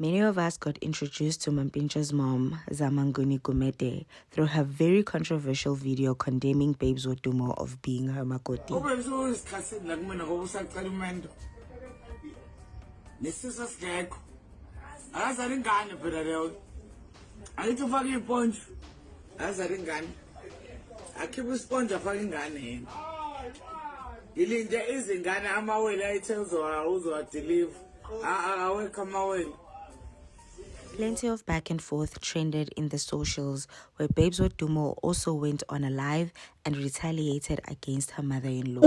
Many of us got introduced to Mampintsha's mom, Zamanguni Gumede, through her very controversial video condemning Babes Wodumo of being her makoti. Plenty of back and forth trended in the socials, where Babes Wodumo also went on a live and retaliated against her mother-in-law.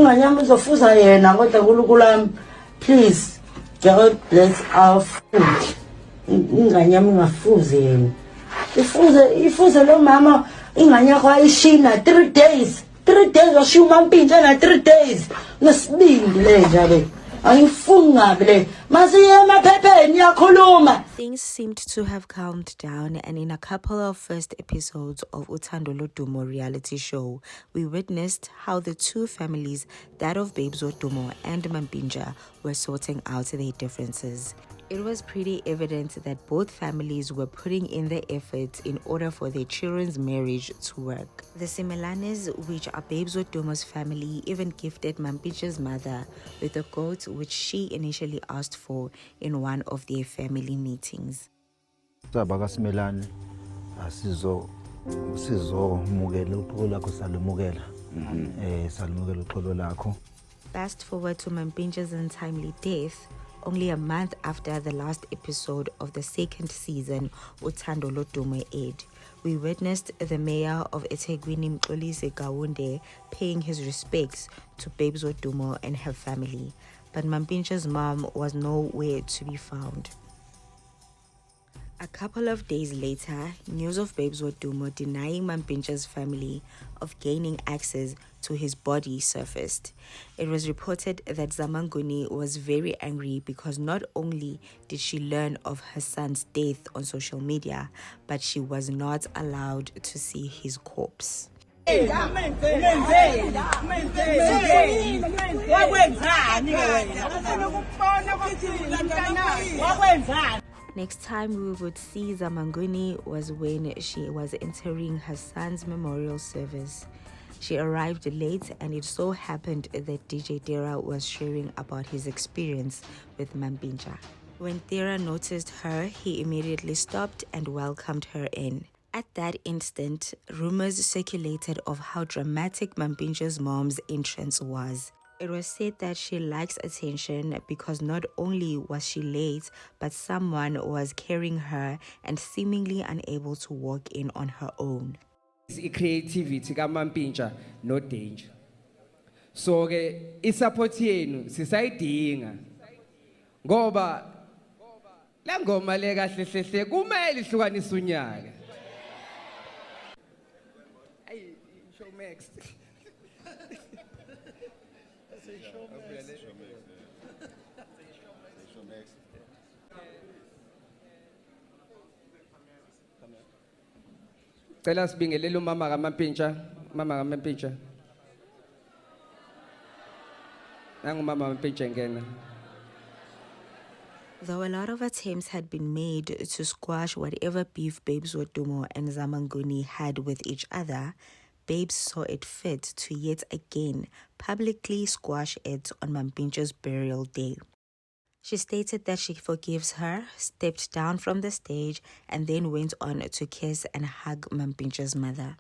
Please, God bless our food. Ifuze lo mama ingane yakho ayishina 3 days. 3 days washiya uMampintsha na 3 days. Ngesibindi le njabe. Things seemed to have calmed down, and in a couple of first episodes of Uthando Lodumo reality show, we witnessed how the two families, that of Babes Wodumo and Mampintsha, were sorting out their differences. It was pretty evident that both families were putting in the effort in order for their children's marriage to work. The Simelanes, which are Babes Wodumo's family, even gifted Mampintsha's mother with a goat which she initially asked for in one of their family meetings. Fast forward to Mampintsha's untimely death. Only a month after the last episode of the second season, Uthando Lodumo aired, we witnessed the mayor of eThekwini, Mxolisi Gawunde, paying his respects to Babes Wodumo and her family, but Mampintsha's mom was nowhere to be found. A couple of days later, news of Babes Wodumo denying Mampintsha's family of gaining access to his body surfaced. It was reported that Zamanguni was very angry because not only did she learn of her son's death on social media, but she was not allowed to see his corpse. Next time we would see Zamanguni was when she was entering her son's memorial service. She arrived late, and it so happened that DJ Tera was sharing about his experience with Mampintsha. When Tera noticed her, he immediately stopped and welcomed her in. At that instant, rumors circulated of how dramatic Mampintsha's mom's entrance was. It was said that she likes attention because not only was she late, but someone was carrying her and seemingly unable to walk in on her own. Creativity kaMampintsha no danger. So ke isupport yenu sisayidinga. Ngoba la ngoma le kahle hle kumele ihlukanise unyaka. Hey, show next. Cela sibingelele umama kaMampintsha, mama kaMampintsha. Nangumama kaMampintsha ngena. Though a lot of attempts had been made to squash whatever beef Babes Wodumo and Zamanguni had with each other, Babes saw it fit to yet again publicly squash it on Mampintsha's burial day. She stated that she forgives her, stepped down from the stage, and then went on to kiss and hug Mampintsha's mother.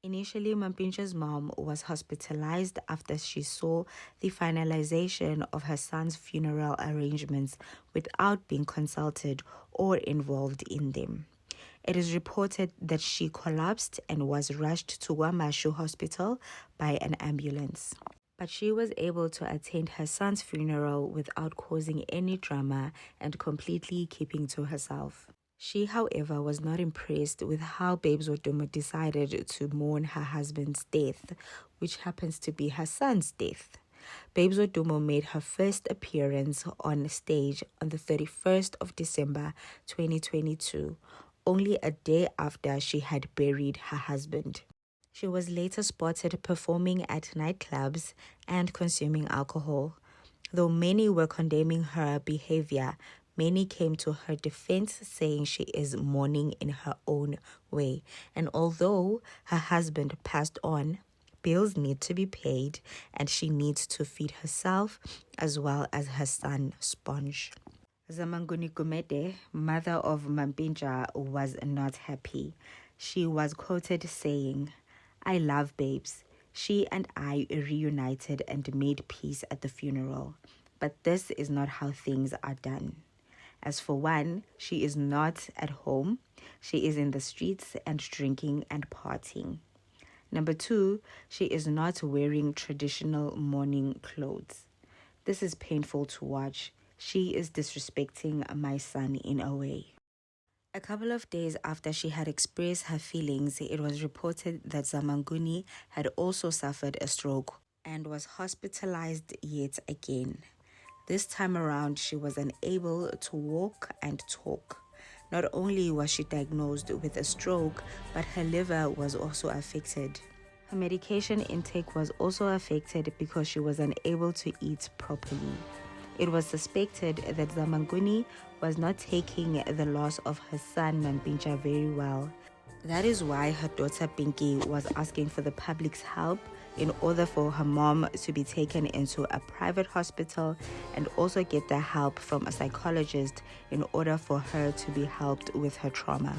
Initially, Mampintsha's mom was hospitalized after she saw the finalization of her son's funeral arrangements without being consulted or involved in them. It is reported that she collapsed and was rushed to Wamashu Hospital by an ambulance. But she was able to attend her son's funeral without causing any drama and completely keeping to herself. She, however, was not impressed with how Babes Wodumo decided to mourn her husband's death, which happens to be her son's death. Babes Wodumo made her first appearance on stage on the 31st of December 2022, only a day after she had buried her husband. She was later spotted performing at nightclubs and consuming alcohol. Though many were condemning her behavior, many came to her defense saying she is mourning in her own way. And although her husband passed on, bills need to be paid and she needs to feed herself as well as her son Sponge. Zamanguni Gumede, mother of Mampinja, was not happy. She was quoted saying, "I love babes. She and I reunited and made peace at the funeral. But this is not how things are done. As for one, she is not at home. She is in the streets and drinking and partying. Number two, she is not wearing traditional mourning clothes. This is painful to watch. She is disrespecting my son in a way." A couple of days after she had expressed her feelings, it was reported that Zamanguni had also suffered a stroke and was hospitalized yet again. This time around, she was unable to walk and talk. Not only was she diagnosed with a stroke, but her liver was also affected. Her medication intake was also affected because she was unable to eat properly. It was suspected that Zamanguni was not taking the loss of her son Mampinja very well. That is why her daughter Pinky was asking for the public's help in order for her mom to be taken into a private hospital and also get the help from a psychologist in order for her to be helped with her trauma.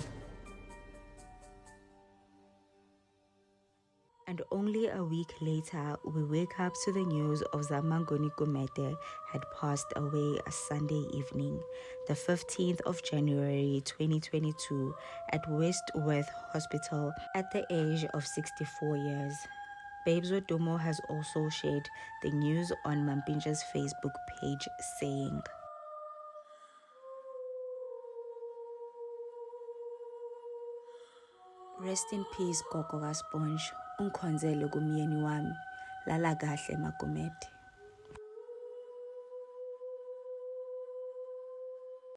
And only a week later, we wake up to the news of Zamanguni Gumede had passed away a Sunday evening, the 15th of January 2022, at Westworth Hospital at the age of 64 years. Babes Wodumo has also shared the news on Mampinja's Facebook page saying, "Rest in peace, Gogo Sponge. Unkhonzele kumyeni wami. Lala kahle Magumede."